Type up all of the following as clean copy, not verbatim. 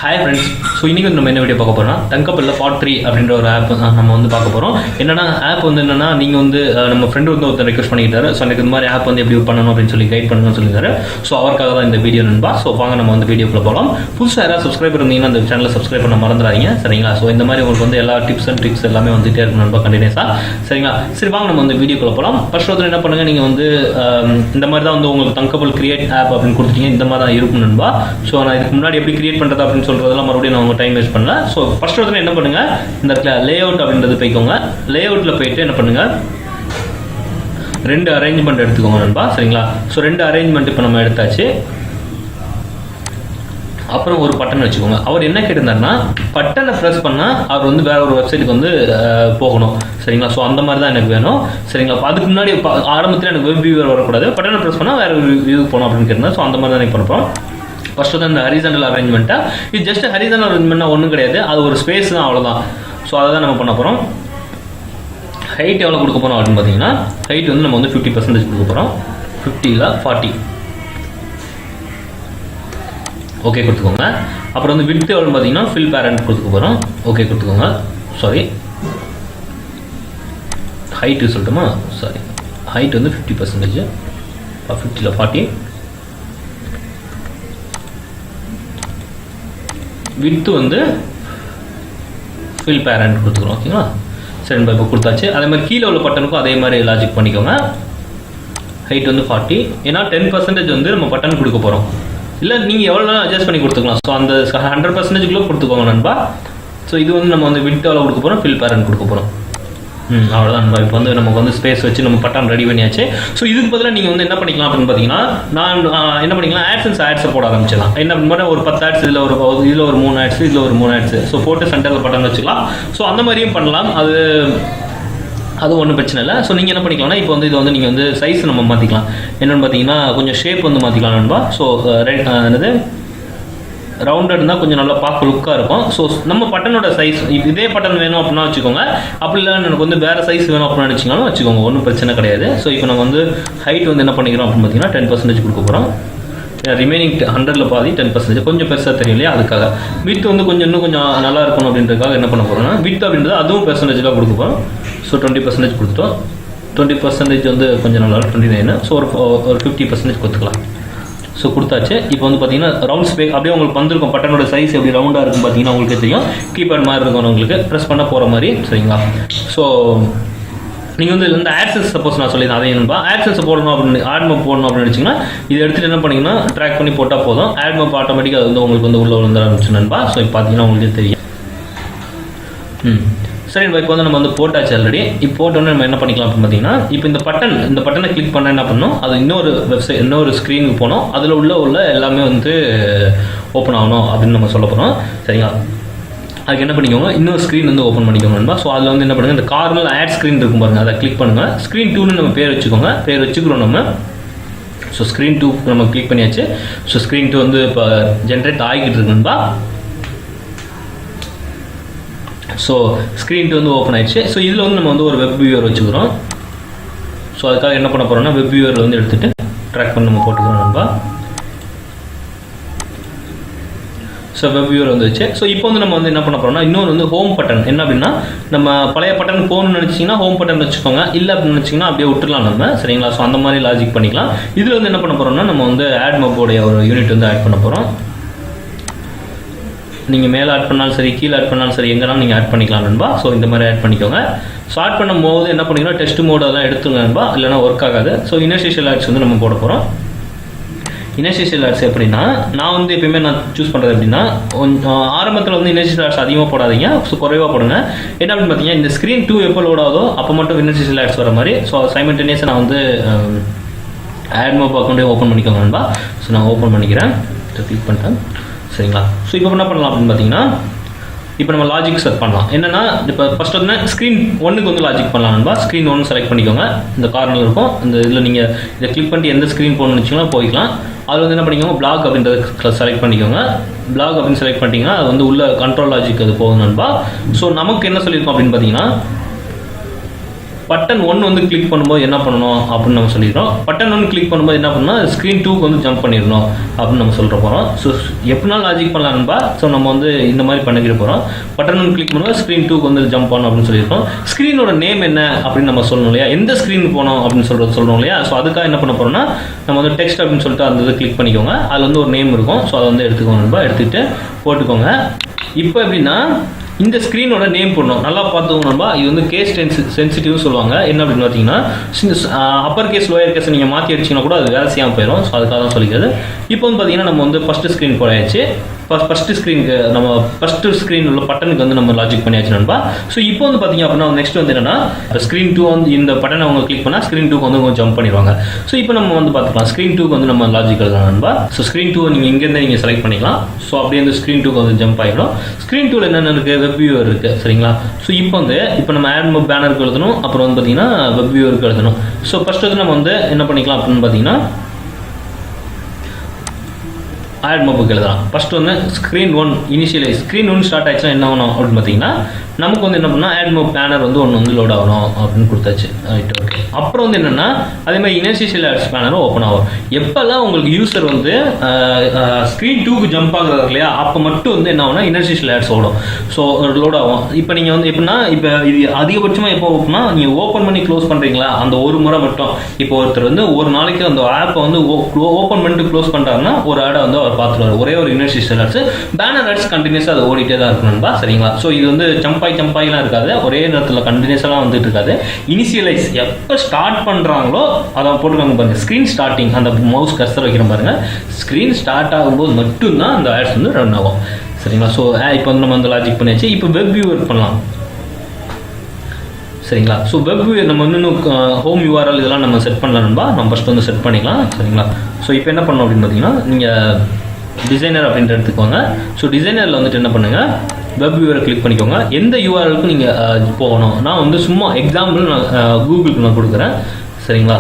Hi friends, so இன்னைக்கு நம்ம என்ன வீடியோ பார்க்க போறோம்னா Thunkable part 3 அப்படின்ற ஒரு ஆப் நம்ம வந்து பார்க்க போறோம். என்னன்னா ஆப் வந்து என்னன்னா நீங்க வந்து நம்ம ஃப்ரெண்ட் வந்து ஒருத்தர் ரிக்வெஸ்ட் பண்ணிட்டாரு. சோ எனக்கு இந்த மாதிரி ஆப் வந்து எப்படி பண்ணனும் அப்படினு சொல்லி கைட் பண்ணுங்கன்னு சொல்லிட்டாரு. சோ அவர்க்காக தான் இந்த வீடியோ நண்பா. சோ வாங்க நம்ம வந்து வீடியோக்குள்ள போலாம். புதுசா யாராவது சப்ஸ்கிரைபர் இருந்தீங்கன்னா அந்த சேனலை சப்ஸ்கிரைப் பண்ண மறந்துடாதீங்க. சரிங்களா? சோ இந்த மாதிரி உங்களுக்கு வந்து எல்லா டிப்ஸ் அண்ட் ட்ரிக்ஸ் எல்லாமே வந்துட்டே இருக்கும் நண்பா கண்டினியூஸா. சரிங்களா? சரி வாங்க நம்ம வந்து வீடியோக்குள்ள போலாம். ஃபர்ஸ்ட் வந்து என்ன பண்ணுங்க, நீங்க வந்து இந்த மாதிரி தான் வந்து உங்களுக்கு Thunkable கிரியேட் ஆப் அப்படின்னு கொடுத்தீங்க. இந்த மாதிரி தான் இருக்கும் நண்பா. சோ நான் இதுக்கு முன்னாடி எப்படி கிரியேட் பண்றது அப்படின்னு சொல்றதெல்லாம் மறுபடியும் நான் டைம் வேஸ்ட் பண்ணல. ஸோ ஃபர்ஸ்ட் வந்து என்ன பண்ணுங்க, இந்த லே அவுட் அப்படின்றது போய்க்கோங்க. லே அவுட்ல போயிட்டு என்ன பண்ணுங்க, ரெண்டு அரேஞ்ச்மெண்ட் எடுத்துக்கோங்க நண்பா. சரிங்களா? ஸோ ரெண்டு அரேஞ்ச்மெண்ட் இப்போ நம்ம எடுத்தாச்சு. அப்புறம் ஒரு பட்டன் வச்சுக்கோங்க. அவர் என்ன கேட்டிருந்தாருன்னா பட்டனை ப்ரெஸ் பண்ணால் அவர் வந்து வேற ஒரு வெப்சைட்டுக்கு வந்து போகணும். சரிங்களா? ஸோ அந்த மாதிரி தான் எனக்கு வேணும். சரிங்களா? அதுக்கு முன்னாடி ஆரம்பத்தில் எனக்கு வெப் வியூவர் வரக்கூடாது, பட்டனை ப்ரெஸ் பண்ணால் வேற ஒரு வியூக்கு போகணும் அப்படின்னு கேட்டிருந்தேன். ஸோ அந்த மாதிரி தான் எனக்கு பண்ணுறோம். ஃபர்ஸ்ட் வந்து இந்த ஹரிசாண்டல் அரேஞ்ச்மெண்ட்டா, இது ஜஸ்ட் ஹரிசாண்டல் அரேஞ்ச்மெண்ட்னா ஒன்றும் கிடையாது, அது ஒரு ஸ்பேஸ் தான், அவ்வளோதான். ஸோ அதை தான் நம்ம பண்ண போகிறோம். ஹைட் எவ்வளோ கொடுக்க போகிறோம் அப்படின்னு பார்த்தீங்கன்னா, ஹைட் வந்து நம்ம வந்து 50% கொடுக்க போகிறோம். 50 40 ஓகே கொடுத்துக்கோங்க. அப்புறம் வந்து விட்த் எவ்வளோன்னு பார்த்தீங்கன்னா ஃபில் பேரண்ட் கொடுத்துக்க போகிறோம். ஓகே கொடுத்துக்கோங்க. சாரி, ஹைட்டு சொல்லட்டுமா? சாரி, ஹைட் வந்து 50%, 50 40. வித்து வந்து ஃபில் பேரண்ட் கொடுத்துக்கிறோம். ஓகேங்களா? சரி இப்போ கொடுத்தாச்சு. அதே மாதிரி கீழே உள்ள பட்டனுக்கும் அதே மாதிரி லாஜிக் பண்ணிக்கோங்க. ஹைட் வந்து 40, ஏன்னா 10% வந்து நம்ம பட்டன் கொடுக்க போகிறோம். இல்லை நீங்கள் எவ்வளோ அட்ஜஸ்ட் பண்ணி கொடுத்துக்கலாம். ஸோ அந்த 100%க்குள்ளே கொடுத்துக்கோங்க நண்பா. ஸோ இது வந்து நம்ம வந்து விட்டு எவ்வளோ கொடுக்க போகிறோம், ஃபில் பேரண்ட் கொடுக்க போகிறோம். அவ்வளோதான் நண்பா. இப்போ வந்து நமக்கு வந்து ஸ்பேஸ் வச்சு நம்ம பட்டன் ரெடி பண்ணியாச்சு. ஸோ இதுக்கு பதிலாக நீங்கள் வந்து என்ன பண்ணிக்கலாம் அப்படின்னு பார்த்தீங்கன்னா, நான் என்ன பண்ணிக்கலாம், ஆட்ஸை போட ஆரம்பிச்சிடலாம். என்ன பண்ண ஒரு 10 ஆட்ஸ், இதில் ஒரு 3 ஆட்ஸ், இதில் ஒரு 3 ஆட்ஸ். ஸோ போட்டு சென்டரில் பட்டன் வச்சுக்கலாம். ஸோ அந்த மாதிரியும் பண்ணலாம். அது ஒன்றும் பிரச்சனை இல்லை. ஸோ நீங்கள் என்ன பண்ணிக்கலாம்னா, இப்போ வந்து இது வந்து நீங்கள் வந்து சைஸ் நம்ம மாற்றிக்கலாம். என்னென்னு பார்த்தீங்கன்னா கொஞ்சம் ஷேப் வந்து மாற்றிக்கலாம் நண்பா. ஸோ என்னது ரவுண்டட் இருந்தால் கொஞ்சம் நல்லா பார்க்க லுக்காக இருக்கும். ஸோ நம்ம பட்டனோட சைஸ் இதே பட்டன் வேணும் அப்படின்னா வச்சுக்கோங்க. அப்படி இல்லை எனக்கு வந்து வேறு சைஸ் வேணும் அப்படின்னு நினச்சிங்கனாலும் வச்சுக்கோங்க, ஒன்றும் பிரச்சனை கிடையாது. ஸோ இப்போ நம்ம வந்து ஹைட் வந்து என்ன பண்ணிக்கிறோம் அப்படின்னு பார்த்தீங்கன்னா 10% கொடுக்க போகிறோம். ரிமைனிங் 100ல் பாதி 10% கொஞ்சம் பெருசாக தெரியும் இல்லையா, அதுக்காக. வித் வந்து இன்னும் கொஞ்சம் நல்லா இருக்கணும் அப்படின்றதுக்காக என்ன பண்ண போகிறோம்னா, வித் அப்படின்றது அதுவும் பெர்சன்டேஜாக கொடுக்க போகிறோம். ஸோ 20% கொடுத்துட்டோம். 20% வந்து கொஞ்சம் நல்லா 29. ஸோ ஒரு 50% கொடுத்துக்கலாம். ஸோ கொடுத்தாச்சு. இப்போ வந்து பார்த்தீங்கன்னா ரவுண்ட் ஸ்பேஸ் அப்படியே உங்களுக்கு வந்திருக்கும். பட்டனோட சைஸ் எப்படி ரவுண்டாக இருக்கும் பார்த்தீங்கன்னா உங்களுக்கு தெரியும். கீபேட் மாதிரி இருக்கும், உங்களுக்கு ப்ரெஸ் பண்ண போகிற மாதிரி. சரிங்களா? ஸோ நீங்கள் வந்து இந்த ஆட்சன்ஸ் சப்போஸ் நான் சொல்லியிருந்தேன், அதே நண்பா ஆட்சன்ஸ் போடணும் அப்படின்னு ஆட் மேப் போடணும் அப்படின்னு நினச்சிங்கன்னா இதை எடுத்துகிட்டு என்ன பண்ணிங்கன்னா ட்ராக் பண்ணி போட்டால் போதும். ஆட் மேப் ஆட்டோமேட்டிக்காக அது வந்து உங்களுக்கு வந்து உள்ளே விழுந்து ஆரம்பிச்சு நண்பா. ஸோ இப்போ பார்த்தீங்கன்னா உங்களுக்கு தெரியும். சரி, இப்போ வந்து நம்ம வந்து போட்டாச்சு ஆல்ரெடி. இப்போ போட்டோன்னு நம்ம என்ன பண்ணிக்கலாம் அப்படின்னு பார்த்தீங்கன்னா, இப்போ இந்த பட்டனை கிளிக் பண்ண என்ன பண்ணணும், அது இன்னொரு வெப்சைட் இன்னொரு ஸ்க்ரீனுக்கு போனோம். அதில் உள்ள எல்லாமே வந்து ஓப்பன் ஆகணும் அப்படின்னு நம்ம சொல்ல போகிறோம். சரிங்களா? அதுக்கு என்ன பண்ணிக்கோங்க, இன்னொரு ஸ்க்ரீன் வந்து ஓப்பன் பண்ணிக்கோங்க நண்பா. ஸோ அதில் வந்து என்ன பண்ணுங்கள், இந்த கார்னர் ஆட் ஸ்க்ரீன் இருக்கும் பாருங்கள், அதை கிளிக் பண்ணுங்கள். ஸ்க்ரீன் 2ன்னு நம்ம பேர் வச்சுக்கோங்க. பேர் வச்சுக்கிறோம் நம்ம. ஸோ ஸ்க்ரீன் 2 நம்ம கிளிக் பண்ணியாச்சு. ஸோ ஸ்க்ரீன் 2 வந்து இப்போ ஜென்ரேட் ஆகிக்கிட்டு இருக்கு நண்பா. ஸோ ஸ்க்ரீன் 2 வந்து ஓப்பன் ஆயிடுச்சு. ஸோ இதில் வந்து நம்ம வந்து ஒரு வெப் வியூவர் வச்சுக்கிறோம். ஸோ அதுக்காக என்ன பண்ண போகிறோம்னா, வெப் வியூவரில் வந்து எடுத்துகிட்டு ட்ராக் பண்ணி நம்ம போட்டுக்கிறோம் நண்பா. ஸோ வெப் வியூவர் வந்துச்சு. ஸோ இப்போ வந்து நம்ம வந்து என்ன பண்ண போகிறோம்னா, இன்னொரு வந்து ஹோம் பட்டன். என்ன அப்படின்னா, நம்ம பழைய பட்டன் போகணும்னு நினச்சிங்கன்னா ஹோம் பட்டன் வச்சுக்கோங்க. இல்லை அப்படின்னு நினச்சிங்கன்னா அப்படியே விட்டுலாம் நம்ம. சரிங்களா? ஸோ அந்த மாதிரி லாஜிக் பண்ணிக்கலாம். இதில் வந்து என்ன பண்ண போகிறோம்னா, நம்ம வந்து ஆட் மேப்போடைய ஒரு யூனிட் வந்து ஆட் பண்ண போகிறோம். நீங்கள் மேலே ஆட் பண்ணாலும் சரி, கீழே ஆட் பண்ணாலும் சரி, எங்கேனாலும் நீங்கள் ஆட் பண்ணிக்கலாம் நண்பா. ஸோ இந்த மாதிரி ஆட் பண்ணிக்கோங்க. ஸோ ஆட் பண்ணும்போது என்ன பண்ணிங்கன்னா டெஸ்ட் மோட் அதெல்லாம் எடுத்துங்க நண்பா, இல்லைனா ஒர்க் ஆகாது. ஸோ இனர்ஷியல் ஆட்ஸ் வந்து நம்ம போட போகிறோம். இனர்ஷியல் ஆட்ஸ் எப்படின்னா, நான் வந்து எப்பயுமே நான் சூஸ் பண்ணுறது எப்படின்னா, ஆரம்பத்தில் வந்து இனர்ஷியல் ஆட்ஸ் அதிகமாக போடாதீங்க. ஸோ குறைவாக போடுங்க. என்ன அப்படின்னு பார்த்தீங்கன்னா, இந்த ஸ்க்ரீன் 2 எப்போ லோட் ஆகுதோ அப்போ மட்டும் இனர்ஷியல் ஆட்ஸ் வர மாதிரி. ஸோ சைமல்டேனியஸாக நான் வந்து ஆட் மேப் அக்கௌண்ட்டே ஓப்பன் பண்ணிக்கோங்க நண்பா. ஸோ நான் ஓப்பன் பண்ணிக்கிறேன். கிளிக் பண்ணிட்டேன். சரிங்களா? ஸோ இப்போ என்ன பண்ணலாம் அப்படின்னு பார்த்தீங்கன்னா, இப்போ நம்ம லாஜிக் செட் பண்ணலாம். என்னன்னா, இப்போ ஃபர்ஸ்ட் வந்து ஸ்க்ரீன் 1க்கு வந்து லாஜிக் பண்ணலாம் நண்பா. ஸ்க்ரீன் 1 செலக்ட் பண்ணிக்கோங்க. இந்த கார்னரில் இருக்கும். இந்த இதில் நீங்கள் இதை கிளிக் பண்ணிட்டு எந்த ஸ்க்ரீன் போகணும்னு வச்சிங்கன்னா போய்க்கலாம். அதில் வந்து என்ன பண்ணிக்கோங்க, பிளாக் அப்படின்றத செலக்ட் பண்ணிக்கோங்க. பிளாக் அப்படின்னு செலக்ட் பண்ணிட்டீங்கன்னா அது வந்து உள்ள கண்ட்ரோல் லாஜிக் அது போகும் நண்பா. ஸோ நமக்கு என்ன சொல்லியிருக்கோம் அப்படின்னு பார்த்தீங்கன்னா, பட்டன் 1 வந்து கிளிக் பண்ணும்போது என்ன பண்ணணும் அப்படின்னு நம்ம சொல்லிடுறோம். பட்டன் 1 கிளிக் பண்ணும்போது என்ன பண்ணணும், ஸ்க்ரீன் 2க்கு வந்து ஜம்ப் பண்ணிடணும் அப்படின்னு நம்ம சொல்கிற போகிறோம். ஸோ எப்படினாலும் லாஜிக் பண்ணலாம்பா. ஸோ நம்ம வந்து இந்த மாதிரி பண்ணிக்கிட்டு போகிறோம். பட்டன் 1 கிளிக் பண்ணும்போது ஸ்க்ரீன் 2க்கு வந்து ஜம்ப் பண்ணணும் அப்படின்னு சொல்லியிருக்கோம். ஸ்க்ரீனோட நேம் என்ன அப்படின்னு நம்ம சொல்லணும் இல்லையா, எந்த ஸ்க்ரீன் போனோம் அப்படின்னு சொல்கிறோம் இல்லையா. ஸோ அதுக்காக என்ன பண்ண போகிறோம்னா நம்ம வந்து டெக்ஸ்ட் அப்படின்னு சொல்லிட்டு அந்த இதை கிளிக் பண்ணிக்கோங்க. அதில் வந்து ஒரு நேம் இருக்கும். ஸோ அதை வந்து எடுத்துக்கோங்க, எடுத்துக்கிட்டு போட்டுக்கோங்க. இப்போ எப்படின்னா இந்த ஸ்க்ரீனோட நேம் போடணும். நல்லா பார்த்துக்கோங்க. இது வந்து கேஸ் சென்சிட்டிவ் சொல்லுவாங்க. என்ன அப்படின்னு பார்த்தீங்கன்னா அப்பர் கேஸ் லோயர் கேஸ் நீங்கள் மாற்றி அடிச்சிங்கன்னா கூட அது வேலை செய்யாமல் போயிடும். ஸோ அதுக்காக தான் சொல்லிக்கிறது. இப்போ வந்து பார்த்தீங்கன்னா நம்ம வந்து ஃபஸ்ட்டு ஸ்க்ரீன் போயாச்சு. ஃபஸ்ட்டு ஸ்க்ரீனுக்கு நம்ம ஃபஸ்ட்டு ஸ்க்ரீன் உள்ள பட்டனுக்கு வந்து நம்ம லாஜிக் பண்ணியாச்சு நண்பா. ஸோ இப்போ வந்து பார்த்தீங்க அப்படின்னா நெக்ஸ்ட் வந்து என்னன்னா ஸ்க்ரீன் 2 வந்து இந்த பட்டனை அவங்க கிளிக் பண்ணால் ஸ்க்ரீன் 2க்கு வந்து கொஞ்சம் ஜம்ப் பண்ணிடுவாங்க. ஸோ இப்போ நம்ம வந்து பார்த்துக்கலாம் ஸ்க்ரீன் 2க்கு வந்து நம்ம லாஜிக் எழுதலாம் நண்பா. ஸோ ஸ்க்ரீன் 2 நீங்கள் இங்கேருந்து நீங்கள் செலக்ட் பண்ணிக்கலாம். ஸோ அப்படியே வந்து ஸ்க்ரீன் 2க்கு வந்து ஜம்ப் ஆகிடும். ஸ்க்ரீன் 2ல என்னென்ன இருக்குது, வெப் வியூவர் இருக்குது சரிங்களா. ஸோ இப்போ நம்ம ஆட் மோப் பேனருக்கு எழுதணும். அப்புறம் வந்து பார்த்தீங்கன்னா வெப் வியூவருக்கு எழுதணும். ஸோ ஃபஸ்ட்டு வந்து நம்ம வந்து என்ன பண்ணிக்கலாம் அப்படின்னு பார்த்தீங்கன்னா ஆட் மோப்புக்கு எழுதலாம். ஃபஸ்ட்டு வந்து ஸ்க்ரீன் 1 இனிஷியலைஸ் ஸ்க்ரீன் 1 ஸ்டார்ட் ஆச்சுன்னா என்ன ஆகணும் அப்படின்னு பார்த்தீங்கன்னா நமக்கு வந்து என்ன பண்ணால் ஆட் மோப் பேனர் வந்து ஒன்று வந்து லோட் ஆகணும் அப்படின்னு கொடுத்தாச்சு. Right, okay. அப்புறம் வந்து என்னென்னா அதே மாதிரி இனிஷியல் ஆட்ஸ் பேனரும் ஓப்பன் ஆகும். எப்போல்லாம் உங்களுக்கு யூசர் வந்து ஸ்க்ரீன் 2க்கு ஜம்ப் ஆகுறது இல்லையா, அப்போ மட்டும் வந்து என்ன ஆகும்னா இனிஷியல் ஆட்ஸ் ஓடும். ஸோ லோட் ஆகும். இப்போ நீங்கள் வந்து எப்படின்னா இப்போ இது அதிகபட்சமாக எப்போ ஓப்பனா நீங்கள் ஓப்பன் பண்ணி க்ளோஸ் பண்ணுறீங்களா அந்த ஒரு முறை மட்டும். இப்போ ஒருத்தர் வந்து ஒரு நாளைக்கு அந்த ஆப்பை வந்து ஓப்பன் பண்ணிட்டு க்ளோஸ் பண்ணுறாருன்னா ஒரு ஆடை வந்து அவர் பார்த்துருவார். ஒரே ஒரு இனிஷியல் ஆட்ஸ் பேனர் ஆட்ஸ் கண்டினியூஸாக அது ஓடிட்டே தான் இருக்கணும்பா சரிங்களா. ஸோ இது வந்து ஜம்பாய்லாம் இருக்காது, ஒரே நேரத்தில் கண்டினியூஸாக வந்துட்டு இருக்காது. இனிஷியலைஸ் எப்போ ஸ்டார்ட் பண்ணுறாங்களோ அதை போட்டுருக்காங்க பாருங்க, ஸ்க்ரீன் ஸ்டார்டிங் அந்த மவுஸ் கர்சர் வைக்கிற பாருங்க, ஸ்க்ரீன் ஸ்டார்ட் ஆகும்போது மட்டும்தான் அந்த ஆட்ஸ் வந்து ரன் ஆகும் சரிங்களா. ஸோ இப்போ வந்து நம்ம வந்து லாஜிக் பண்ணியாச்சு. இப்போ வெப் வியூவர் பண்ணலாம் சரிங்களா. ஸோ வெப் வியூவர் நம்ம இன்னும் ஹோம் யூஆர்எல் இதெல்லாம் நம்ம செட் பண்ணலாம்பா. நம்ம ஃபஸ்ட் வந்து செட் பண்ணிக்கலாம் சரிங்களா. ஸோ இப்போ என்ன பண்ணணும் அப்படின்னு பார்த்தீங்கன்னா நீங்கள் டிசைனர் அப்படின்ற எடுத்துக்கோங்க. ஸோ டிசைனரில் வந்துட்டு என்ன பண்ணுங்கள், வெப் வியூவரை கிளிக் பண்ணிக்கோங்க. எந்த யூஆர்எலுக்கும் நீங்கள் போகணும். நான் வந்து சும்மா எக்ஸாம்பிள் நான் கூகுளுக்கு நான் கொடுக்குறேன் சரிங்களா.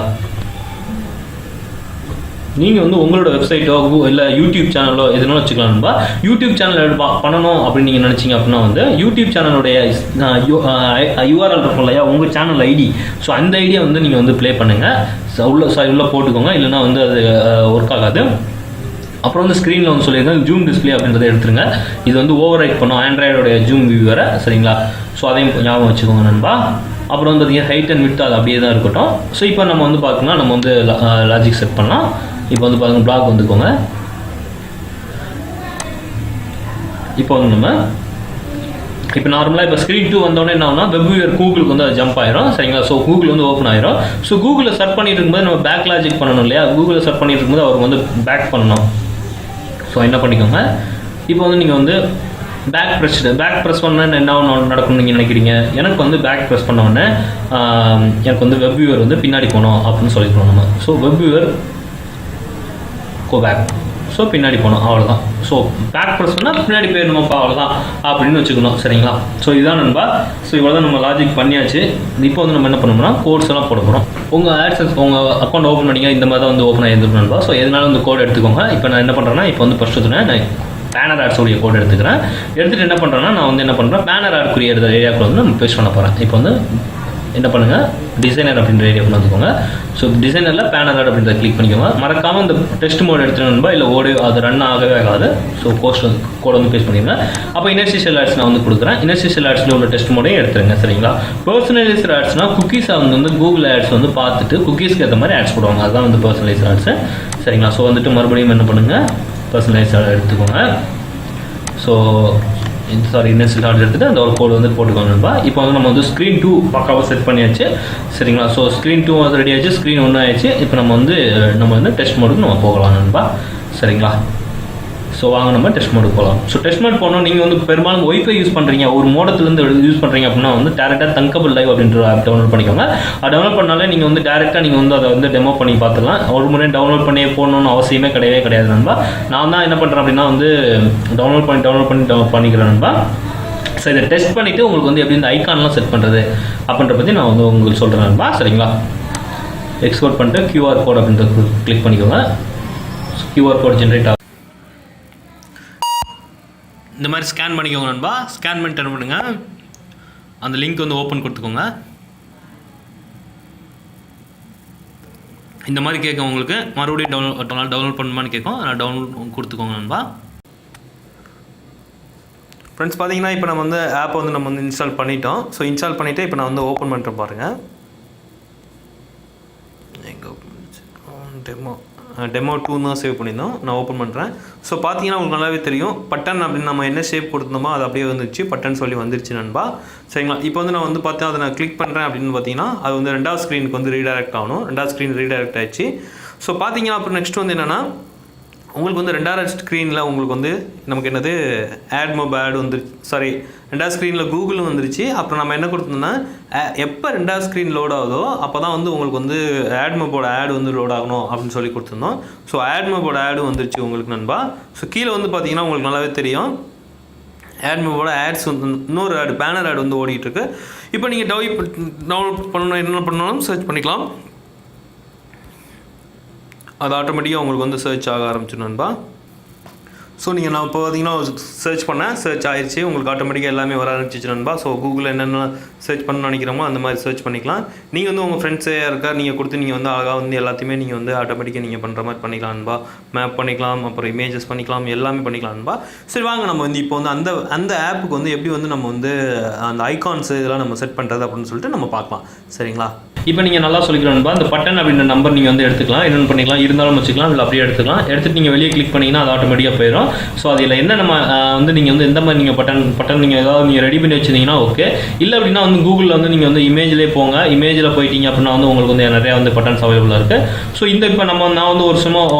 நீங்கள் வந்து உங்களோட வெப்சைட்டோ இல்லை யூடியூப் சேனலோ எதுனாலும் வச்சுக்கலாம்பா. யூடியூப் சேனல் பண்ணணும் அப்படின்னு நீங்கள் நினச்சிங்க அப்படின்னா வந்து யூடியூப் சேனலுடைய யூஆர்எல் இருக்கும் இல்லையா, உங்கள் சேனல் ஐடி. ஸோ அந்த ஐடியை வந்து நீங்கள் வந்து ப்ளே பண்ணுங்கள், உள்ளே போட்டுக்கோங்க. இல்லைன்னா வந்து அது ஒர்க் ஆகாது. அப்புறம் வந்து ஸ்க்ரீனில் வந்து சொல்லியிருக்கேன் ஜூம் டிஸ்பிளே அப்படின்றத எடுத்துருங்க. இது வந்து ஓவர் ரைட் பண்ணும் ஆண்ட்ராய்டோடைய ஜூம் வியூவரை சரிங்களா. ஸோ அதையும் ஞாபகம் வச்சுக்கோங்க நண்பா. அப்புறம் வந்து பார்த்தீங்கன்னா ஹைட் அண்ட் விட்த் அது அப்படியே தான் இருக்கட்டும். ஸோ இப்போ நம்ம வந்து பார்க்கணும், நம்ம வந்து லாஜிக் செட் பண்ணலாம். இப்போ வந்து பாருங்கள் பிளாக் வந்துக்கோங்க. இப்போ வந்து நம்ம இப்போ நார்மலாக இப்போ ஸ்க்ரீன் 2 வந்தோடனே என்ன ஆகும்னா வெப் வியூவர் கூகுளுக்கு வந்து அது ஜம்ப் ஆயிரும் சரிங்களா. ஸோ கூகுள் வந்து ஓப்பன் ஆயிரும். ஸோ கூகுளில் சர்ச் பண்ணிட்டு இருக்கும்போது நம்ம பேக் லாஜிக் பண்ணணும் இல்லையா, கூகுளில் சர்ச் பண்ணிட்டு இருக்கும்போது அவருக்கு வந்து பேக் பண்ணணும். ஸோ என்ன பண்ணிக்கோங்க, இப்போ வந்து நீங்கள் வந்து பேக் ப்ரெஸ் பண்ணால் என்ன நடக்கும்னு நீங்கள் நினைக்கிறீங்க. எனக்கு வந்து பேக் ப்ரெஸ் பண்ண உடனே எனக்கு வந்து வெப் வியூவர் வந்து பின்னாடி போகணும் அப்படின்னு சொல்லிக்கணும் நம்ம. So web viewer go back. So பின்னாடி போகணும், அவ்வளோதான். ஸோ பேக் ப்ரெஸ் பண்ணால் பின்னாடி போயிடணுமாப்பா, அவ்வளோதான் அப்படின்னு வச்சுக்கணும் சரிங்களா. ஸோ இதுதான் நண்பா. ஸோ இவ்வளோ தான் நம்ம லாஜிக் பண்ணியாச்சு. இப்போ வந்து நம்ம என்ன பண்ணோம்னா கோட்ஸ் எல்லாம் போட போகிறோம். உங்கள் ஆட்சன்ஸ் உங்கள் அக்கௌண்ட் ஓப்பன் பண்ணிங்க இந்த மாதிரி தான் வந்து ஓப்பன் ஆகிருந்துடும் நண்பா. ஸோ எதனால வந்து கோட் எடுத்துக்கோங்க. இப்போ நான் என்ன பண்ணுறேன்னா இப்போ வந்து ஃபஸ்ட்டு நான் பேனர் ஆட்ஸோடைய கோட் எடுத்துக்கிறேன். எடுத்துகிட்டு என்ன பண்ணுறேன்னா நான் வந்து என்ன பண்ணுறேன் பேனர் ஆட் கிரியேட் ஏரியாவுக்குள்ள வந்து நம்ம பேஸ்ட் பண்ண போகிறேன். இப்போ வந்து என்ன பண்ணுங்கள் டிசைனர் அப்படின்ற ஏரியா வந்துக்கோங்க. ஸோ டிசைனரில் பேனர் ஆட் அப்படின்றத கிளிக் பண்ணிக்கோங்க. மறக்காமல் இந்த டெஸ்ட் மோட் எடுத்துணும்பா, இல்லை அது ரன் ஆகவே ஆகாது. ஸோ கோட் வந்து பேஸ்ட் பண்ணிடுங்க. அப்போ இனர்சிஷியல் ஆட்ஸ் நான் வந்து கொடுக்குறேன். இனர்சிஷியல் ஆட்ஸில் உள்ள டெஸ்ட் மோடையும் எடுத்துருங்க சரிங்களா. பர்சனலைஸ்ட் ஆட்ஸ்னால் குக்கீஸை வந்து கூகுள் ஆட்ஸ் வந்து பார்த்துட்டு குக்கீஸ்க்கு ஏற்ற மாதிரி ஆட்ஸ் போடுவாங்க. அதுதான் வந்து பர்சனலைஸ்ட் ஆட்ஸு சரிங்களா. ஸோ வந்துட்டு மறுபடியும் என்ன பண்ணுங்கள் பர்சனலைஸ்ட் ஆட் எடுத்துக்கோங்க. ஸோ இன்ஸ்டால் ஆர்டர் எடுத்துகிட்டு அந்த ஒரு கோடு வந்து போட்டுக்கோங்கப்பா. இப்போ வந்து நம்ம வந்து ஸ்க்ரீன் 2 பக்காவாக செட் பண்ணியாச்சு சரிங்களா. ஸோ ஸ்க்ரீன் 2 வந்து ரெடி ஆச்சு, ஸ்க்ரீன் 1 ஆயிடுச்சு. இப்போ நம்ம வந்து டெஸ்ட் மோடுக்கு நம்ம போகலாம் நண்பா சரிங்களா. ஸோ வாங்க நம்ம டெஸ்ட் மோடுக்கு போகலாம். ஸோ டெஸ்ட் மோட் போனோம் நீங்கள் வந்து பெரும்பாலும் ஒய்ஃபை யூஸ் பண்ணுறீங்க, ஒரு மோடத்துலேருந்து யூஸ் பண்ணுறீங்க அப்படின்னா வந்து டேரெக்டாக Thunkable லைவ் அப்படின்ற ஆப் டவுன்லோட் பண்ணிக்கோங்க. அது டவுன்லோட் பண்ணாலே நீங்கள் வந்து டேரெக்டாக நீங்கள் வந்து அதை வந்து டெமோ பண்ணி பார்த்துக்கலாம். ஒரு முறை டவுன்லோட் பண்ணி போடணும்னு அவசியமே கிடையாது நண்பா. நான் தான் என்ன பண்ணுறேன் அப்படின்னா வந்து டவுன்லோட் பண்ணிக்கிறேன் நண்பா. ஸோ இதை டெஸ்ட் பண்ணிவிட்டு உங்களுக்கு வந்து எப்படி இந்த ஐக்கான்லாம் செட் பண்ணுறது அப்படின்ற பற்றி நான் வந்து உங்களுக்கு சொல்கிறேன் நண்பா சரிங்களா. எக்ஸ்போர்ட் பண்ணிட்டு QR கோட் அப்படின்றத கிளிக் பண்ணிக்கோங்க. QR கோட் ஜென்ரேட் ஆகும். இந்த மாதிரி ஸ்கேன் பண்ணிக்கோங்க நண்பா. ஸ்கேன் பண்ணிட்டு என்ன பண்ணுங்க, அந்த லிங்க் வந்து ஓப்பன் கொடுத்துக்கோங்க. இந்த மாதிரி கேட்கும் உங்களுக்கு. மறுபடியும் டவுன்லோட் பண்ணுமான்னு கேட்கும். நான் டவுன்லோட் கொடுத்துக்கோங்க நண்பா. ஃப்ரெண்ட்ஸ் பார்த்தீங்கன்னா இப்போ நம்ம வந்து ஆப்பை வந்து நம்ம வந்து இன்ஸ்டால் பண்ணிட்டோம். ஸோ இன்ஸ்டால் பண்ணிவிட்டு இப்போ நான் வந்து ஓப்பன் பண்ணுறேன் பாருங்கள். டெமோ 2 தான் சேவ் பண்ணியிருந்தோம். நான் ஓப்பன் பண்ணுறேன். ஸோ பார்த்தீங்கன்னா உங்களுக்கு நல்லாவே தெரியும் பட்டன் அப்படின்னு நம்ம என்ன ஷேப் கொடுத்தோமோ அது அப்படியே வந்துருச்சு. பட்டன் சொல்லி வந்துருச்சு நண்பா. சரிங்களா? இப்போ வந்து நான் வந்து பார்த்தா அதை நான் கிளிக் பண்ணுறேன் அப்படின்னு பார்த்தீங்கன்னா அது வந்து 2வது ஸ்க்ரீனுக்கு வந்து ரீடைரக்ட் ஆகணும். 2வது ஸ்க்ரீன் ரீடைரக்ட் ஆகிடுச்சு. ஸோ பார்த்தீங்கன்னா அப்புறம் நெக்ஸ்ட் வந்து என்னென்னா உங்களுக்கு வந்து 2வது ஸ்க்ரீனில் உங்களுக்கு வந்து நமக்கு என்னது ஆட் மொப ஆட் வந்துருச்சு. சாரி 2வது ஸ்க்ரீனில் கூகுளும் வந்துருச்சு. அப்புறம் நம்ம என்ன கொடுத்தோம்னா எப்போ 2வது ஸ்க்ரீன் லோட் ஆகுதோ அப்போ தான் வந்து உங்களுக்கு வந்து ஆட் மொபோட ஆட் வந்து லோட் ஆகணும் அப்படின்னு சொல்லி கொடுத்துருந்தோம். ஸோ ஆட் மொபோட ஆடும் வந்துருச்சு உங்களுக்கு நண்பா. ஸோ கீழே வந்து பார்த்தீங்கன்னா உங்களுக்கு நல்லாவே தெரியும் ஆட் மொபோட ஆட்ஸ் வந்து இன்னொரு ஆட் பேனர் ஆட் வந்து ஓடிட்டுருக்கு. இப்போ நீங்கள் டவுன்லோட் பண்ணணும் என்ன பண்ணாலும் சர்ச் பண்ணிக்கலாம். அது ஆட்டோமேட்டிக்காக உங்களுக்கு வந்து சர்ச் ஆக ஆரம்பிச்சிடும் நண்பா. ஸோ நீங்கள் நான் இப்போ பார்த்தீங்கன்னா சர்ச் பண்ணேன், சர்ச் ஆயிடுச்சு. உங்களுக்கு ஆட்டோமேட்டிக்காக எல்லாமே வர ஆரம்பிச்சிச்சு நண்பா. ஸோ கூகுளில் என்னென்ன சர்ச் பண்ணணும்னு நினைக்கிறோமோ அந்த மாதிரி சர்ச் பண்ணிக்கலாம். நீங்கள் வந்து உங்கள் ஃப்ரெண்ட்ஸே இருக்கா நீங்கள் கொடுத்து நீங்கள் வந்து அழகாக வந்து எல்லாத்தையுமே நீங்கள் வந்து ஆட்டோமேட்டிக்காக நீங்கள் பண்ணுற மாதிரி பண்ணிக்கலாம் நண்பா. மேப் பண்ணிக்கலாம், அப்புறம் இமேஜஸ் பண்ணிக்கலாம், எல்லாமே பண்ணிக்கலாம் நண்பா. சரி வாங்க நம்ம வந்து இப்போ வந்து அந்த ஆப்புக்கு வந்து எப்படி வந்து நம்ம வந்து அந்த ஐகான்ஸ் இதெல்லாம் நம்ம செட் பண்ணுறது அப்படின்னு சொல்லிட்டு நம்ம பார்க்கலாம். சரிங்களா? இப்போ நீங்கள் நல்லா சொல்லிக்கிறோம்பா. அந்த பட்டன் அப்படின்ற நம்பர் நீங்கள் வந்து எடுத்துக்கலாம், என்னென்னு பண்ணிக்கலாம், இருந்தாலும் வச்சுக்கலாம், இல்லை அப்படியே எடுத்துக்கலாம். எடுத்துகிட்டு நீங்கள் வெளியே கிளிக் பண்ணிங்கன்னா அது ஆட்டோமேட்டிக்காக போயிடும். ஸோ அதில் என்ன நம்ம வந்து நீங்கள் வந்து எந்த மாதிரி நீங்கள் பட்டன் நீங்கள் ஏதாவது நீங்கள் ரெடி பண்ணி வச்சுருந்தீங்கன்னா ஓகே. இல்லை அப்படின்னா வந்து கூகுளில் வந்து நீங்கள் வந்து இமேஜ்லேயே போங்க. இமேஜில் போயிட்டீங்க அப்படின்னா வந்து உங்களுக்கு வந்து நிறையா வந்து பட்டன்ஸ் அவைலபிளாக இருக்குது. ஸோ இந்த இப்போ நான் வந்து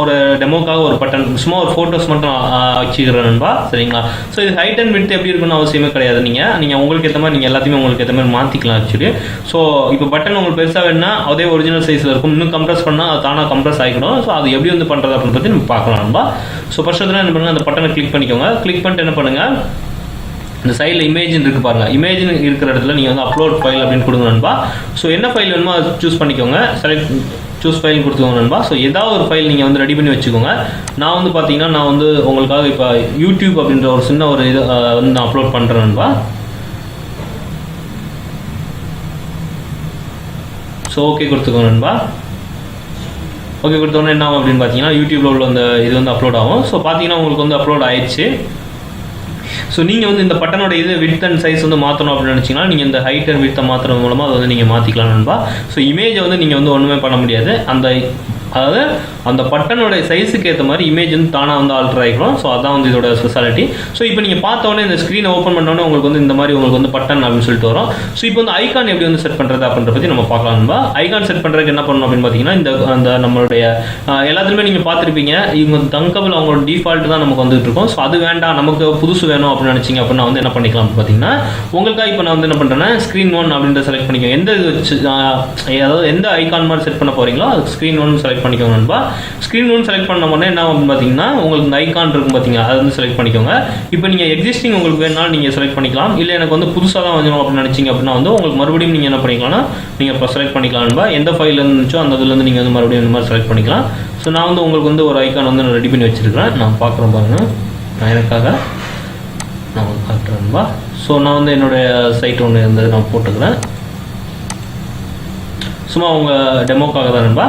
ஒரு டெமோக்காக ஒரு பட்டன் சும்மா ஒரு ஃபோட்டோஸ் மட்டும் வச்சுக்கிறேன்பா. சரிங்களா? ஸோ இது ஹைட் அண்ட் விட்த் எப்படி இருக்குன்னு அவசியமே கிடையாது. நீங்கள் உங்களுக்கு ஏற்ற மாதிரி நீங்கள் எல்லாத்தையுமே உங்களுக்கு ஏற்ற மாதிரி மாற்றிக்கலாம் ஆக்சுவலி. ஸோ இப்போ பட்டன் உங்களுக்கு வேணா அதே ஒரிஜினல் சைஸில் இருக்கும். இன்னும் கம்ப்ரஸ் பண்ணால் அது தானாக கம்ப்ரஸ் ஆகிக்கணும். ஸோ அது எப்படி வந்து பண்ணுறது அப்படின்னு பற்றி நம்ம பார்க்கலாம்பா. ஸோ ஃபர்ஸ்ட் என்ன பண்ணுங்கள், அந்த பட்டனை கிளிக் பண்ணிக்கோங்க. கிளிக் பண்ணிட்டு என்ன பண்ணுங்கள், இந்த சைடில் இமேஜின் இருக்குது பாருங்கள். இமேஜின் இருக்கிற இடத்துல நீங்கள் வந்து அப்லோட் ஃபைல் அப்படின்னு கொடுங்க நண்பா. ஸோ என்ன ஃபைல் வேணுமோ அதை சூஸ் பண்ணிக்கோங்க. சூஸ் ஃபைல் கொடுத்துக்கோங்க நண்பா. ஸோ ஏதாவது ஒரு ஃபைல் நீங்கள் வந்து ரெடி பண்ணி வச்சுக்கோங்க. நான் வந்து பார்த்தீங்கன்னா நான் வந்து உங்களுக்காக இப்போ யூடியூப் அப்படின்ற ஒரு சின்ன ஒரு இது வந்து நான் அப்லோட் பண்ணுறேன் நண்பா. ஸோ ஓகே கொடுத்துக்கோங்க நண்பா. ஓகே கொடுத்தோன்னே என்ன ஆகும் அப்படின்னு பார்த்தீங்கன்னா யூடியூப்ல உள்ள அந்த இது வந்து அப்லோட் ஆகும். ஸோ பார்த்தீங்கன்னா உங்களுக்கு வந்து அப்லோட் ஆயிடுச்சு. ஸோ நீங்கள் வந்து இந்த பட்டனோட இது விட்த் அண்ட் சைஸ் வந்து மாற்றணும் அப்படின்னு நினச்சிங்கன்னா நீங்கள் இந்த ஹைட் அண்ட் விட்த்தை மாற்றுறது மூலமாக அதை வந்து நீங்கள் மாற்றிக்கலாம் நண்பா. ஸோ இமேஜை வந்து நீங்கள் வந்து ஒன்றுமே பண்ண முடியாது. அதாவது அந்த பட்டனோட சைஸுக்கு ஏற்ற மாதிரி இமேஜ் வந்து தானாக வந்து ஆல்டர் ஆகிக்கிறோம். ஸோ அதான் வந்து இதோட ஸ்பெஷாலிட்டி. ஸோ இப்போ நீங்கள் பார்த்தோன்னே இந்த ஸ்க்ரீனை ஓப்பன் பண்ணோன்னே உங்களுக்கு வந்து இந்த மாதிரி உங்களுக்கு வந்து பட்டன் அப்படின்னு சொல்லிட்டு வரும். ஸோ இப்போ வந்து ஐகான் எப்படி வந்து செட் பண்ணுறது அப்படின்ற பற்றி நம்ம பார்க்கலாம்பா. ஐகான் செட் பண்ணுறதுக்கு என்ன பண்ணணும் அப்படின்னு பார்த்தீங்கன்னா அந்த நம்மளுடைய எல்லாத்துலேயுமே நீங்கள் பார்த்துருப்பீங்க இவங்க தங்கபிள் அவங்களோட டிஃபால்ட் தான் நமக்கு வந்துட்டு இருக்கும். ஸோ அது வேண்டாம், நமக்கு புதுசு வேணும் அப்படின்னு நினச்சிங்க அப்படின்னா வந்து என்ன பண்ணிக்கலாம் பார்த்தீங்கன்னா உங்களுக்காக இப்போ நான் வந்து என்ன பண்ணுறேன்னா ஸ்க்ரீன் 1 அப்படின்ற செலக்ட் பண்ணிக்கோங்க. அதாவது எந்த ஐகான் மாதிரி செட் பண்ண போகிறீங்களோ அது ஸ்க்ரீன் 1 செலக்ட் பண்ணிக்கோங்க நண்பா. ஸ்க்ரீன் 1 செலக்ட் பண்ண உடனே என்ன ஆகும் பார்த்தீங்கன்னா உங்களுக்கு இந்த ஐகான் இருக்கும் பார்த்தீங்கன்னா அது வந்து செலக்ட் பண்ணிக்கோங்க. இப்போ நீங்கள் எக்ஸிஸ்டிங் உங்களுக்கு வேணாலும் நீங்கள் செலக்ட் பண்ணிக்கலாம். இல்லை எனக்கு வந்து புதுசாக தான் வந்துடும் அப்படின்னு நினச்சிங்க அப்படின்னா வந்து உங்களுக்கு மறுபடியும் நீங்கள் என்ன பண்ணிக்கலாம்னா நீங்கள் இப்போ செலக்ட் பண்ணிக்கலாம் நண்பா. எந்த ஃபைல் இருந்துச்சோ அந்த இதுலேருந்து நீங்கள் வந்து மறுபடியும் இந்த மாதிரி செலக்ட் பண்ணிக்கலாம். ஸோ நான் வந்து உங்களுக்கு வந்து ஒரு ஐகான் வந்து நான் ரெடி பண்ணி வச்சுருக்கிறேன். நான் பார்க்குறேன் பாருங்கள். நான் எனக்காக நான் காட்டுறேன் நண்பா. ஸோ நான் வந்து என்னுடைய சைட் ஒன்று இருந்தது நான் போட்டுக்கிறேன். சும்மா உங்கள் டெமோக்காக தான் நண்பா.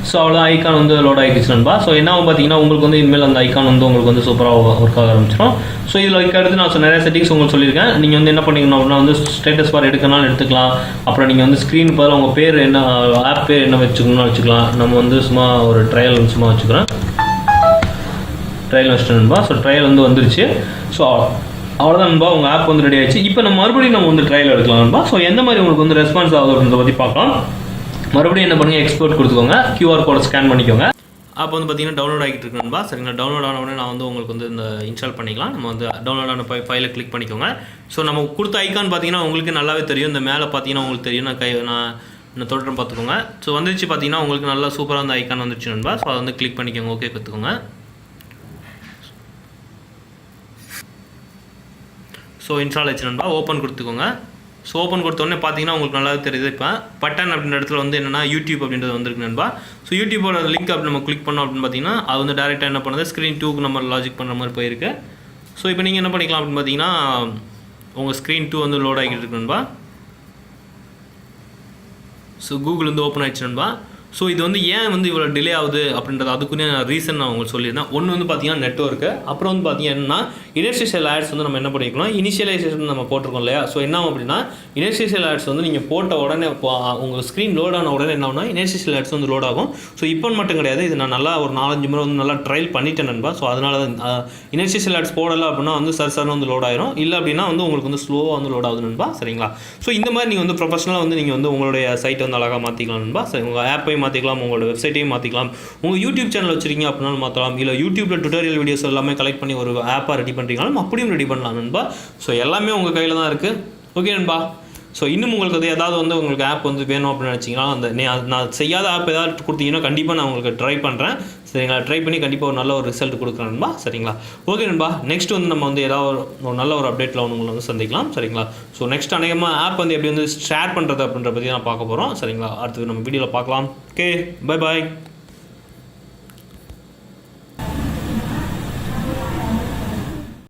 ஸோ அவ்வளோ ஐக்கான் வந்து லோட் ஆகிடுச்சு நண்பா. ஸோ என்ன பார்த்தீங்கன்னா உங்களுக்கு வந்து இனிமேல் அந்த ஐக்கான் வந்து உங்களுக்கு வந்து சூப்பராக ஒர்க் ஆக ஆரம்பிச்சிடும். ஸோ இதில் அடுத்து நான் நிறைய செட்டிங்ஸ் உங்களுக்கு சொல்லியிருக்கேன். நீங்கள் வந்து என்ன பண்ணிக்கணும் அப்படின்னா வந்து ஸ்டேட்டஸ் பார் எடுக்கணும்னு எடுத்துக்கலாம். அப்புறம் நீங்கள் வந்து ஸ்க்ரீன் பார் உங்கள் பேர் என்ன ஆப் பேர் என்ன வச்சுக்கணும்னு வச்சுக்கலாம். நம்ம வந்து சும்மா ஒரு ட்ரையல் சும்மா வச்சுக்கிறேன். ட்ரையல் வச்சுட்டு நண்பா. ஸோ ட்ரையல் வந்து வந்துருச்சு. ஸோ அவ்வளோதான் நண்பா, உங்கள் ஆப் வந்து ரெடி ஆயிடுச்சு. இப்போ நம்ம மறுபடியும் நம்ம வந்து ட்ரையல் எடுக்கலாம் நண்பா. ஸோ எந்த மாதிரி உங்களுக்கு வந்து ரெஸ்பான்ஸ் ஆகுது அப்படின்றத பற்றி பார்க்கலாம். மறுபடியும் என்ன பண்ணுங்கள், எக்ஸ்போர்ட் கொடுத்துக்கோங்க. கியூஆர் கோடை ஸ்கேன் பண்ணிக்கோங்க. அப்போ வந்து பார்த்தீங்கன்னா டவுன்லோட் ஆகிட்டு இருக்கு நண்பா. சரிங்களா? டவுன்லோட் ஆன உடனே நான் வந்து உங்களுக்கு வந்து இந்த இன்ஸ்டால் பண்ணிக்கலாம். நம்ம வந்து டவுன்லோட் ஆன ஃபைலை கிளிக் பண்ணிக்கோங்க. ஸோ நம்ம கொடுத்த ஐக்கான் பார்த்தீங்கன்னா உங்களுக்கு நல்லாவே தெரியும். இந்த மேலே பார்த்தீங்கன்னா உங்களுக்கு தெரியும். நான் தொடர்ந்து பார்த்துக்கோங்க. ஸோ வந்துருச்சு பார்த்தீங்கன்னா உங்களுக்கு நல்லா சூப்பராக அந்த ஐக்கான் வந்துருச்சு நண்பா. ஸோ அதை வந்து கிளிக் பண்ணிக்கோங்க. ஓகே கொடுத்துக்கோங்க. ஸோ இன்ஸ்டால் ஆச்சு நண்பா. ஓப்பன் கொடுத்துக்கோங்க. ஸோ ஓப்பன் கொடுத்தோடனே பார்த்தீங்கன்னா உங்களுக்கு நல்லா தெரியுது. இப்போ பட்டன் அப்படின்ற இடத்துல வந்து என்னென்னா யூடியூப் அப்படின்றது வந்துருக்கு நண்பா. ஸோ யூடியூபோட லிங்க் அப்படி நம்ம கிளிக் பண்ணோம் அப்படின்னு பார்த்தீங்கன்னா அது வந்து டேரெக்டாக என்ன பண்ணுறது ஸ்க்ரீன் 2க்கு நம்ம லாஜிக் பண்ணுற மாதிரி போயிருக்கு. ஸோ இப்போ நீங்கள் என்ன பண்ணிக்கலாம் அப்படின்னு பார்த்தீங்கன்னா உங்கள் ஸ்க்ரீன் 2 வந்து லோட் ஆகிட்டு இருக்கு நண்பா. ஸோ கூகுள் வந்து ஓப்பன் ஆயிடுச்சு நண்பா. ஸோ இது வந்து ஏன் வந்து இவ்வளோ டிலே ஆகுது அப்படின்றது அதுக்குன்னே ரீசன் நான் உங்களுக்கு சொல்லியிருந்தேன். ஒன்று வந்து பார்த்தீங்கன்னா நெட்வொர்க்கு, அப்புறம் வந்து பார்த்தீங்கன்னா இன்டர்ஸ்டிஷியல் ஆட்ஸ் வந்து நம்ம என்ன பண்ணிக்கலாம், இனிஷியலைசேஷன் நம்ம போட்டிருக்கோம் இல்லையா. ஸோ என்ன அப்படின்னா இன்டர்ஸ்டிஷியல் ஆட்ஸ் வந்து நீங்கள் போட்ட உடனே உங்கள் ஸ்க்ரீன் லோட் ஆன உடனே என்ன ஆகுனா இன்டர்ஸ்டிஷியல் ஆட்ஸ் வந்து லோட் ஆகும். ஸோ இப்போ மட்டும் கிடையாது, இது நான் நல்லா ஒரு 4-5 முறை வந்து நல்லா ட்ரையல் பண்ணிட்டேன் நண்பா. ஸோ அதனால இன்டர்ஸ்டிஷியல் ஆட்ஸ் போடலை அப்படின்னா வந்து சர்ன்னு வந்து லோட் ஆயிரும், இல்லை அப்படின்னா வந்து உங்களுக்கு வந்து ஸ்லோவாக வந்து லோட் ஆகுது நண்பா. சரிங்களா. ஸோ இந்த மாதிரி நீங்கள் வந்து ப்ரொஃபஷனலாக வந்து நீங்கள் வந்து உங்களுடைய சைட்டை வந்து அழகாக மாற்றிக்கலாம் நண்பா. சரி, உங்கள் ஆப்பையும் மாற்றிக்கலாம், உங்களோட வெப்சைட்டையும் மாற்றிக்கலாம், உங்கள் யூடியூப் சேனல் வச்சிருக்கீங்க அப்படின்னாலும் மாற்றலாம், இல்லை யூடியூப்பில் டுட்டோரியல் வீடியோஸ் எல்லாமே கலெக்ட் பண்ணி ஒரு ஆப்பாக ரெடி பண்ணுறீங்களும் அப்படியும் ரெடி பண்ணலாம் நண்பா. ஸோ எல்லாமே உங்கள் கையில் தான் இருக்குது. ஓகே நண்பா. ஸோ இன்னும் உங்களுக்கு அது ஏதாவது வந்து உங்களுக்கு ஆப் வந்து வேணும் அப்படின்னு நினச்சிங்கன்னா நான் செய்யாத ஆப் ஏதாவது கொடுத்தீங்கன்னா கண்டிப்பாக நான் உங்களுக்கு ட்ரை பண்ணுறேன். சரிங்களா. ட்ரை பண்ணி கண்டிப்பாக ஒரு நல்ல ஒரு ரிசல்ட் கொடுக்குறேன் நண்பா. சரிங்களா. ஓகே நண்பா. நெக்ஸ்ட் வந்து நம்ம வந்து ஏதாவது ஒரு நல்ல ஒரு அப்டேட்டில் உங்களை வந்து சந்திக்கலாம். சரிங்களா. ஸோ நெக்ஸ்ட் அநேகமாக ஆப் வந்து எப்படி வந்து ஷேர் பண்ணுறது அப்படின்ற பற்றி நான் பார்க்க போகிறோம். சரிங்களா. அடுத்து நம்ம வீடியோவில் பார்க்கலாம். Okay, bye bye.